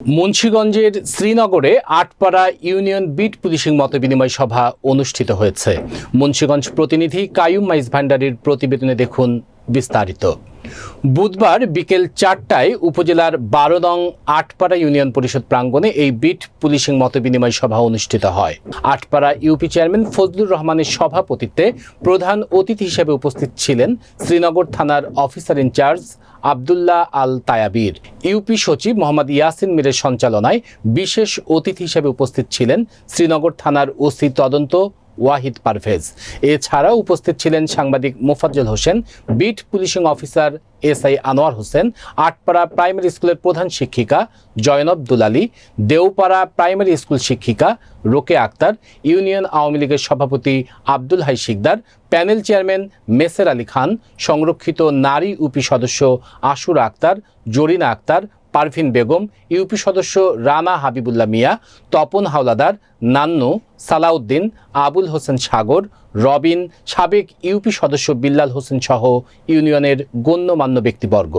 মুন্সিগঞ্জের শ্রীনগরে আটপাড়া union bit policing মতবিনিময় সভা অনুষ্ঠিত হয়েছে। মুন্সিগঞ্জ প্রতিনিধি কাইয়ুম মাইজ ভান্ডারীর প্রতিবেদনে দেখুন বিস্তারিত। বুধবার বিকেল 4টায় উপজেলার 12 নং আটপাড়া ইউনিয়ন পরিষদ প্রাঙ্গণে এই বিট পুলিশিং মতবিনিময় সভা অনুষ্ঠিত হয়। আটপাড়া ইউপি চেয়ারম্যান ফজলুর রহমানের সভাপতিত্বে প্রধান অতিথি হিসেবে উপস্থিত ছিলেন শ্রীনগর থানার অফিসার ইনচার্জ আবদুল্লাহ আল তায়াবির। ইউপি সচিব মোহাম্মদ ইয়াসিন মীরের সঞ্চালনায় বিশেষ অতিথি হিসেবে উপস্থিত ছিলেন শ্রীনগর থানার ওসি তদন্ত ওয়াহিদ পারভেজ। এছাড়াও উপস্থিত ছিলেন সাংবাদিক Mofazzal Hossain, beat policing officer SI Anwar Hossain, Atpara primary স্কুলের প্রধান শিক্ষিকা জয়নব দুলালী, দেওপাড়া প্রাইমারি স্কুল শিক্ষিকা রোকে আক্তার, ইউনিয়ন আওয়ামী লীগের সভাপতি আব্দুল হাই শিকদার, প্যানেল চেয়ারম্যান মেসের আলী খান, সংরক্ষিত নারী ইউপি সদস্য আশুরা আক্তার, জরিনা আক্তার, পারভিন বেগম, ইউপি সদস্য রানা হাবিবুল্লাহ মিয়া, তপন হাওলাদার, নান্নু, সালাউদ্দিন, আবুল হোসেন সাগর, রবিন, সাবেক ইউপি সদস্য বিল্লাল হোসেন সহ ইউনিয়নের গণ্যমান্য ব্যক্তিবর্গ।